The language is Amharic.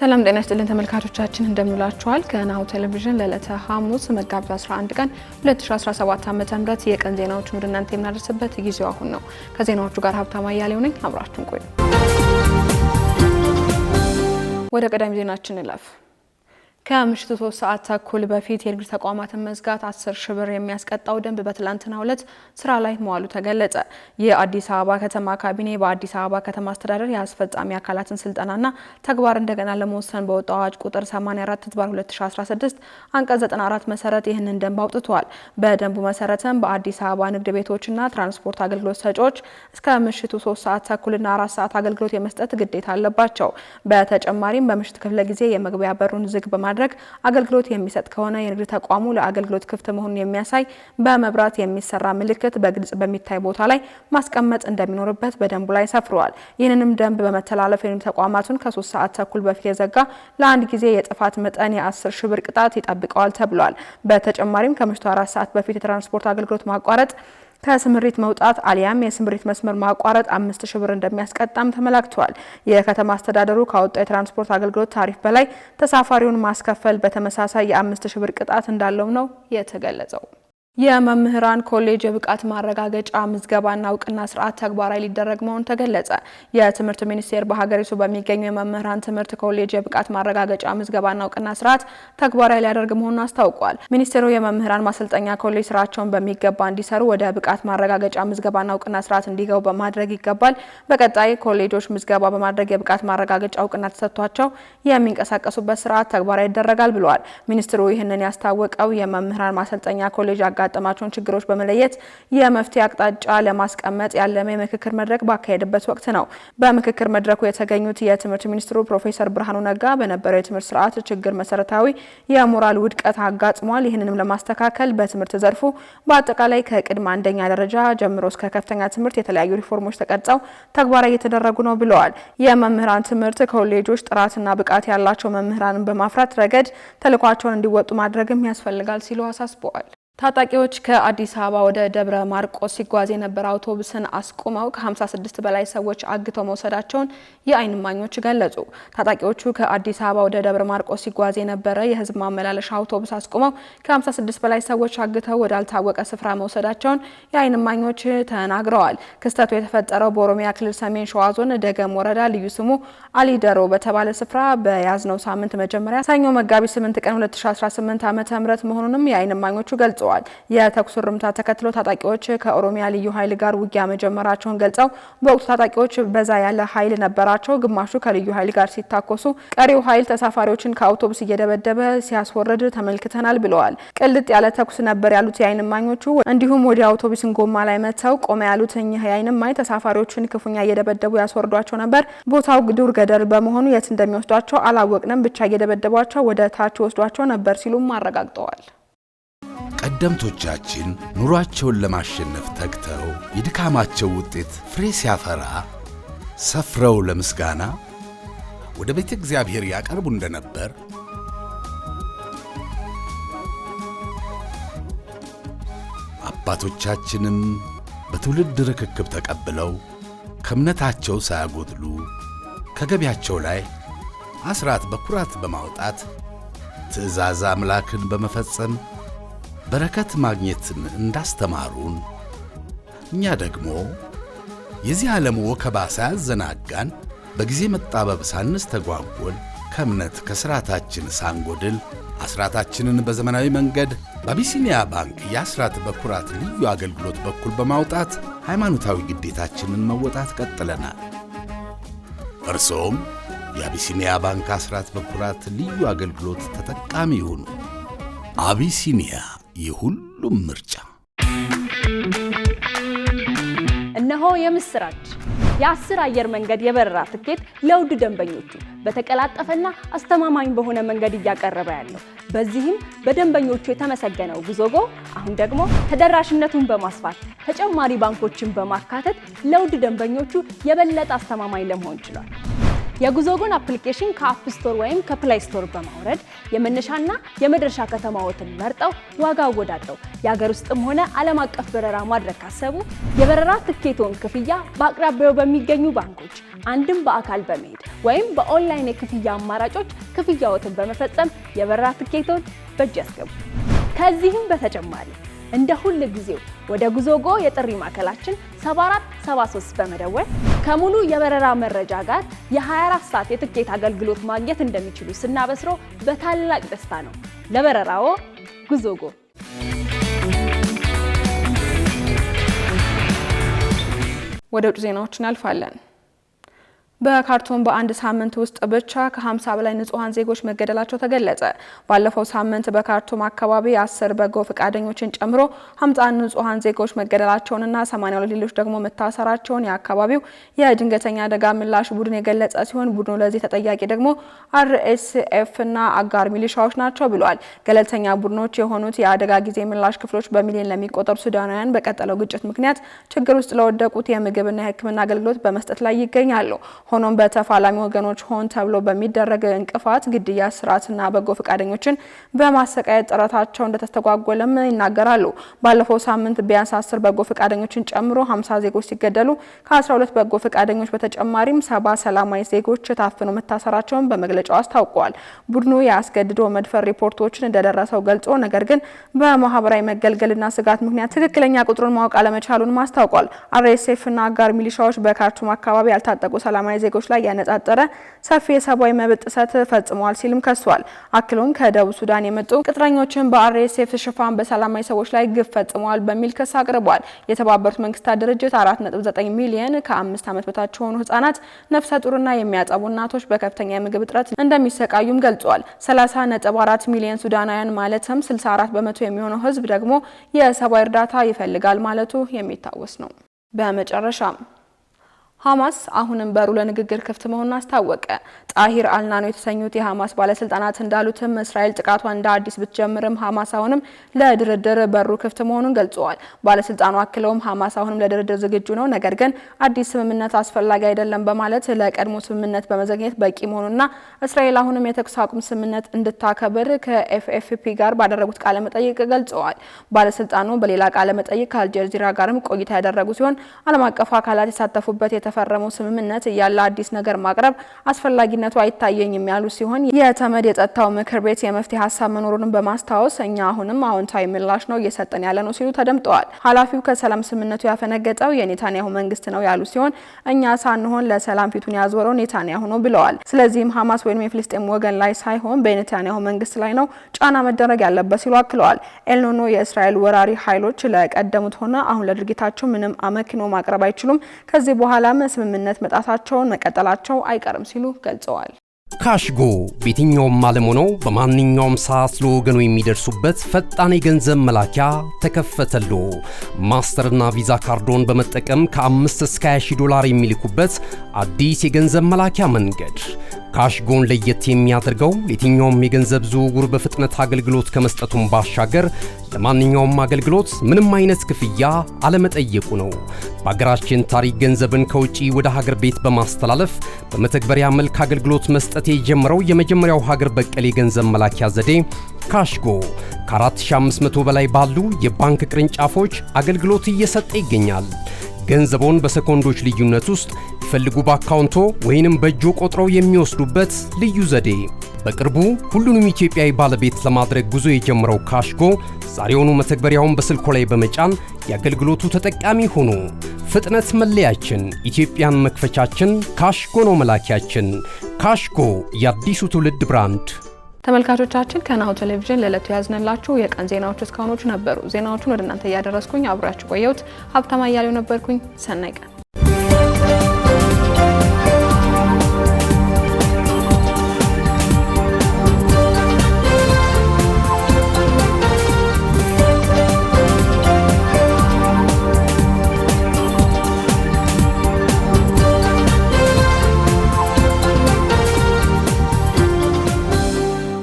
ሰላም ጤና ይስጥልን ተመልካቾቻችን እንደምንላችኋል ከናሁ ቴሌቪዥን ለዕለተ ሐሙስ መጋቢት 11 ቀን 2017 ዓ.ም የቀን ዜናዎችን ወደ እናንተ የምናደርስበት ጊዜው አሁን ነው። ከዜናዎቹ ጋር ሀብታማ ያሌው ነኝ። አብራችሁን ቆዩ። ወደ ቀዳሚ ዜናችን እንለፍ። ከምሽቱ 3 ሰዓት ተኩል በፊት የንግድ ተቋማትን መዝጋት 10 ሺህ ብር የሚያስቀጣው ደንብ በትላንትናው ዕለት ስራ ላይ መዋሉ ተገለጸ። የአዲስ አበባ ከተማ ካቢኔ በአዲስ አበባ ከተማ አስተዳደር የአስፈጻሚ አካላትን ስልጠናና ተግባር እንደገና ለመወሰን በወጣው አዋጅ ቁጥር 84/2016 አንቀጽ 94 መሰረት ይህንን ደንብ አውጥቷል። በደንቡ መሰረትም በአዲስ አበባ ንግድ ቤቶችና ትራንስፖርት አገልግሎት ሰጪዎች እስከ ምሽቱ 3 ሰዓት ተኩልና 4 ሰዓት አገልግሎት የመስጠት ግዴታ አለባቸው። በተጨማሪም በምሽት ክፍለ ጊዜ የመግቢያ በሩን ዝግ በማድረግ አገልግሎት የሚሰጥ ከሆነ የንግድ ተቋሙ ለአገልግሎት ክፍት መሆኑን የሚያሳይ በመብራት የሚሰራ ምልክት በግልጽ በሚታይ ቦታ ላይ ማስቀመጥ እንደሚኖርበት በደንቡ ላይ ሰፍሯል። ይህንንም ደንብ በመተላለፍ የንግድ ተቋማቱን ከ3 ሰዓት ተኩል በፊት የዘጋ ለአንድ ጊዜ የጥፋት መጠን የ10 ሺህ ብር ቅጣት ይጠብቀዋል ተብሏል። በተጨማሪም ከምሽቱ 4 ሰዓት በፊት የትራንስፖርት አገልግሎት ማቋረጥ ከስምሪት መውጣት አሊያም የስምሪት መስመር ማቋረጥ 5000 ብር እንደሚያስቀጣም ተመላክቷል። የከተማ አስተዳደሩ ካወጣው የትራንስፖርት አገልግሎት ታሪፍ በላይ ተሳፋሪውን ማስከፈል በተመሳሳይ የ5000 ብር ቅጣት እንዳለው ነው የተገለጸው። የመምህራን ኮሌጅ የብቃት ማረጋገጫ ምዝገባና እውቅና ስርዓት ተግባራዊ ሊደረግ መሆኑ ተገለጸ። የትምህርት ሚኒስቴር በሀገሪቱ በሚገኙ የመምህራን ትምህርት ኮሌጅ የብቃት ማረጋገጫ ምዝገባና እውቅና ስርዓት ተግባራዊ ሊያደርግ መሆኑን አስታውቋል። ሚኒስቴሩ የመምህራን ማሰልጠኛ ኮሌጅ ስራቸውን በሚገባ እንዲሰሩ ወደ ብቃት ማረጋገጫ ምዝገባና እውቅና ስርዓት እንዲገቡ በማድረግ ይገባል። በቀጣይ ኮሌጆች ምዝገባ በማድረግ የብቃት ማረጋገጫ እውቅና ተሰጥቷቸው የሚንቀሳቀሱበት ስርዓት ተግባራዊ ይደረጋል ብለዋል። ሚኒስትሩ ይህንን ያስታወቀው የመምህራን ማሰልጠኛ ኮሌጅ ያጋጠማቸውን ችግሮች በመለየት የመፍትሄ አቅጣጫ ለማስቀመጥ ያለመ የምክክር መድረክ ባካሄደበት ወቅት ነው። በምክክር መድረኩ የተገኙት የትምህርት ሚኒስትሩ ፕሮፌሰር ብርሃኑ ነጋ በነበረው የትምህርት ስርዓት ችግር መሰረታዊ የሞራል ውድቀት አጋጥሟል፣ ይህንንም ለማስተካከል በትምህርት ዘርፉ በአጠቃላይ ከቅድመ አንደኛ ደረጃ ጀምሮ እስከ ከፍተኛ ትምህርት የተለያዩ ሪፎርሞች ተቀርጸው ተግባራዊ እየተደረጉ ነው ብለዋል። የመምህራን ትምህርት ኮሌጆች ጥራትና ብቃት ያላቸው መምህራንን በማፍራት ረገድ ተልዕኳቸውን እንዲወጡ ማድረግም ያስፈልጋል ሲሉ አሳስበዋል። ታጣቂዎች ከአዲስ አበባ ወደ ደብረ ማርቆስ ሲጓዝ የነበረ አውቶቡስን አስቁመው ከ56 በላይ ሰዎች አግተው መውሰዳቸውን የዓይን እማኞች ገለጹ። ታጣቂዎቹ ከአዲስ አበባ ወደ ደብረ ማርቆስ ሲጓዝ የነበረ የህዝብ ማመላለሻ አውቶቡስ አስቁመው ከ56 በላይ ሰዎች አግተው ወዳልታወቀ ስፍራ መውሰዳቸውን የዓይን እማኞች ተናግረዋል። ክስተቱ የተፈጠረው በኦሮሚያ ክልል ሰሜን ሸዋ ዞን ደገም ወረዳ ልዩ ስሙ አሊደሮ በተባለ ስፍራ በያዝነው ሳምንት መጀመሪያ ሰኞ መጋቢት 8 ቀን 2018 ዓ.ም መሆኑንም የዓይን እማኞቹ ገልጸዋል። የተኩስ ርምታ ተከትሎ ታጣቂዎች ከኦሮሚያ ልዩ ኃይል ጋር ውጊያ መጀመራቸውን ገልጸው በወቅቱ ታጣቂዎች በዛ ያለ ኃይል ነበራቸው፣ ግማሹ ከልዩ ኃይል ጋር ሲታኮሱ፣ ቀሪው ኃይል ተሳፋሪዎችን ከአውቶቡስ እየደበደበ ሲያስወርድ ተመልክተናል ብለዋል። ቅልጥ ያለ ተኩስ ነበር ያሉት የዓይን እማኞቹ እንዲሁም ወደ አውቶቡስን ጎማ ላይ መተው ቆመ ያሉት እኚህ የዓይን እማኝ ተሳፋሪዎችን ክፉኛ እየደበደቡ ያስወርዷቸው ነበር። ቦታው ዱር ገደል በመሆኑ የት እንደሚወስዷቸው አላወቅንም፣ ብቻ እየደበደቧቸው ወደ ታች ወስዷቸው ነበር ሲሉም አረጋግጠዋል። ቀደምቶቻችን ኑሯቸውን ለማሸነፍ ተግተው የድካማቸው ውጤት ፍሬ ሲያፈራ ሰፍረው ለምስጋና ወደ ቤተ እግዚአብሔር ያቀርቡ እንደነበር አባቶቻችንም በትውልድ ርክክብ ተቀብለው ከእምነታቸው ሳያጎድሉ ከገቢያቸው ላይ አስራት በኩራት በማውጣት ትእዛዝ አምላክን በመፈጸም በረከት ማግኘትን እንዳስተማሩን እኛ ደግሞ የዚህ ዓለም ወከባ ሳያዘናጋን በጊዜ መጣበብ ሳንስተጓጎል ከእምነት ከሥርዓታችን ሳንጎድል አስራታችንን በዘመናዊ መንገድ በአቢሲኒያ ባንክ የአስራት በኩራት ልዩ አገልግሎት በኩል በማውጣት ሃይማኖታዊ ግዴታችንን መወጣት ቀጥለናል። እርሶም የአቢሲኒያ ባንክ አስራት በኩራት ልዩ አገልግሎት ተጠቃሚ ይሁኑ። አቢሲኒያ የሁሉም ምርጫ። እነሆ የምስራች! የ10 አየር መንገድ የበረራ ትኬት ለውድ ደንበኞቹ በተቀላጠፈና አስተማማኝ በሆነ መንገድ እያቀረበ ያለው በዚህም በደንበኞቹ የተመሰገነው ጉዞጎ አሁን ደግሞ ተደራሽነቱን በማስፋት ተጨማሪ ባንኮችን በማካተት ለውድ ደንበኞቹ የበለጠ አስተማማኝ ለመሆን ችሏል። የጉዞጎን አፕሊኬሽን ከአፕ ስቶር ወይም ከፕላይ ስቶር በማውረድ የመነሻና የመድረሻ ከተማዎትን መርጠው ዋጋ አወዳድረው የሀገር ውስጥም ሆነ ዓለም አቀፍ በረራ ማድረግ ካሰቡ የበረራ ትኬቶን ክፍያ በአቅራቢያው በሚገኙ ባንኮች አንድም በአካል በመሄድ ወይም በኦንላይን የክፍያ አማራጮች ክፍያዎትን በመፈጸም የበረራ ትኬቶን በእጅ ያስገቡ። ከዚህም በተጨማሪ እንደ ሁል ጊዜው ወደ ጉዞጎ የጥሪ ማዕከላችን 7473 በመደወል ከሙሉ የበረራ መረጃ ጋር የ24 ሰዓት የትኬት አገልግሎት ማግኘት እንደሚችሉ ስናበስሮ በታላቅ ደስታ ነው። ለበረራዎ ጉዞጎ። ወደ ውጭ ዜናዎች እናልፋለን። በካርቱም በአንድ ሳምንት ውስጥ ብቻ ከ50 በላይ ንጹሃን ዜጎች መገደላቸው ተገለጸ። ባለፈው ሳምንት በካርቱም አካባቢ 10 በጎ ፈቃደኞችን ጨምሮ 50 ንጹሃን ዜጎች መገደላቸውንና 82 ሌሎች ደግሞ መታሰራቸውን የአካባቢው የድንገተኛ አደጋ ምላሽ ቡድን የገለጸ ሲሆን ቡድኑ ለዚህ ተጠያቂ ደግሞ RSF እና አጋር ሚሊሻዎች ናቸው ብሏል። ገለልተኛ ቡድኖች የሆኑት የአደጋ ጊዜ ምላሽ ክፍሎች በሚሊዮን ለሚቆጠሩ ሱዳናውያን በቀጠለው ግጭት ምክንያት ችግር ውስጥ ለወደቁት የምግብና የሕክምና አገልግሎት በመስጠት ላይ ይገኛሉ። ሆኖም በተፋላሚ ወገኖች ሆን ተብሎ በሚደረግ እንቅፋት፣ ግድያ፣ ስርዓትና በጎ ፈቃደኞችን በማሰቃየት ጥረታቸው እንደተስተጓጎለም ይናገራሉ። ባለፈው ሳምንት ቢያንስ 10 በጎ ፈቃደኞችን ጨምሮ 50 ዜጎች ሲገደሉ ከ12 በጎ ፈቃደኞች በተጨማሪም 70 ሰላማዊ ዜጎች ታፍነው መታሰራቸውን በመግለጫው አስታውቀዋል። ቡድኑ የአስገድዶ መድፈር ሪፖርቶችን እንደደረሰው ገልጾ ነገር ግን በማህበራዊ መገልገልና ስጋት ምክንያት ትክክለኛ ቁጥሩን ማወቅ አለመቻሉን አስታውቋል። RSF እና አጋር ሚሊሻዎች በካርቱም አካባቢ ያልታጠቁ ሰላማዊ ዜጎች ላይ ያነጣጠረ ሰፊ የሰብአዊ መብት ጥሰት ፈጽመዋል ሲልም ከሷል። አክሎም ከደቡብ ሱዳን የመጡ ቅጥረኞችን በRSF ሽፋን በሰላማዊ ሰዎች ላይ ግፍ ፈጽመዋል በሚል ክስ አቅርቧል። የተባበሩት መንግስታት ድርጅት 4.9 ሚሊዮን ከ5 ዓመት በታች የሆኑ ህጻናት፣ ነፍሰ ጡርና የሚያጠቡ እናቶች በከፍተኛ የምግብ እጥረት እንደሚሰቃዩም ገልጿል። 30.4 ሚሊዮን ሱዳናውያን ማለትም 64 በመቶ የሚሆነው ህዝብ ደግሞ የሰብአዊ እርዳታ ይፈልጋል ማለቱ የሚታወስ ነው። በመጨረሻም ሐማስ አሁንም በሩ ለንግግር ክፍት መሆኑን አስታወቀ። ጣሂር አልናኖ የተሰኙት የሐማስ ባለስልጣናት እንዳሉትም እስራኤል ጥቃቷን እንደ አዲስ ብትጀምርም ሐማስ አሁንም ለድርድር በሩ ክፍት መሆኑን ገልጸዋል። ባለስልጣኑ አክለውም ሐማስ አሁንም ለድርድር ዝግጁ ነው፣ ነገር ግን አዲስ ስምምነት አስፈላጊ አይደለም በማለት ለቀድሞ ስምምነት በመዘግየት በቂ መሆኑና እስራኤል አሁንም የተኩስ አቁም ስምምነት እንድታከብር ከኤፍኤፍፒ ጋር ባደረጉት ቃለ መጠይቅ ገልጸዋል። ባለስልጣኑ በሌላ ቃለ መጠይቅ ከአልጀዚራ ጋርም ቆይታ ያደረጉ ሲሆን ዓለም አቀፍ አካላት የተሳተፉበት የተፈረመው ስምምነት ያለ አዲስ ነገር ማቅረብ አስፈላጊነቱ አይታየኝም ያሉ ሲሆን የተመድ የጸጥታው ምክር ቤት የመፍትሄ ሀሳብ መኖሩን በማስታወስ እኛ አሁንም አዎንታዊ ምላሽ ነው እየሰጠን ያለ ነው ሲሉ ተደምጠዋል። ኃላፊው ከሰላም ስምምነቱ ያፈነገጠው የኔታንያሁ መንግስት ነው ያሉ ሲሆን እኛ ሳንሆን ለሰላም ፊቱን ያዞረው ኔታንያሁ ነው ብለዋል። ስለዚህም ሐማስ ወይም የፍልስጤም ወገን ላይ ሳይሆን በኔታንያሁ መንግስት ላይ ነው ጫና መደረግ ያለበት ሲሉ አክለዋል። ኤልኖኖ የእስራኤል ወራሪ ኃይሎች ለቀደሙት ሆነ አሁን ለድርጊታቸው ምንም አመክኖ ማቅረብ አይችሉም፣ ከዚህ በኋላ ስምምነት መጣሳቸውን መቀጠላቸው አይቀርም ሲሉ ገልጸዋል። ካሽጎ በየትኛውም ዓለም ሆነው በማንኛውም ሰዓት ለወገኑ የሚደርሱበት ፈጣን የገንዘብ መላኪያ ተከፈተሎ። ማስተርና ቪዛ ካርዶን በመጠቀም ከ5 እስከ 20 ዶላር የሚልኩበት አዲስ የገንዘብ መላኪያ መንገድ። ካሽጎን ለየት የሚያደርገው የትኛውም የገንዘብ ዝውውር በፍጥነት አገልግሎት ከመስጠቱም ባሻገር ለማንኛውም አገልግሎት ምንም አይነት ክፍያ አለመጠየቁ ነው። በሀገራችን ታሪክ ገንዘብን ከውጪ ወደ ሀገር ቤት በማስተላለፍ በመተግበሪያ መልክ አገልግሎት መስጠት የጀመረው የመጀመሪያው ሀገር በቀል የገንዘብ መላኪያ ዘዴ ካሽጎ ከ4500 በላይ ባሉ የባንክ ቅርንጫፎች አገልግሎት እየሰጠ ይገኛል። ገንዘቦን በሰኮንዶች ልዩነት ውስጥ ይፈልጉ በአካውንቶ ወይንም በእጆ ቆጥረው የሚወስዱበት ልዩ ዘዴ። በቅርቡ ሁሉንም ኢትዮጵያዊ ባለቤት ለማድረግ ጉዞ የጀመረው ካሽጎ ዛሬውኑ መተግበሪያውን በስልኮ ላይ በመጫን የአገልግሎቱ ተጠቃሚ ሆኑ። ፍጥነት መለያችን፣ ኢትዮጵያን መክፈቻችን፣ ካሽጎ ነው መላኪያችን። ካሽጎ የአዲሱ ትውልድ ብራንድ። ተመልካቾቻችን ከናሁ ቴሌቪዥን ለዕለቱ ያዝነላችሁ የቀን ዜናዎች እስካሁኖቹ ነበሩ። ዜናዎቹን ወደ እናንተ እያደረስኩኝ አብራችሁ ቆየሁት። ሀብታማ እያሌው ነበርኩኝ። ሰናይ ቀን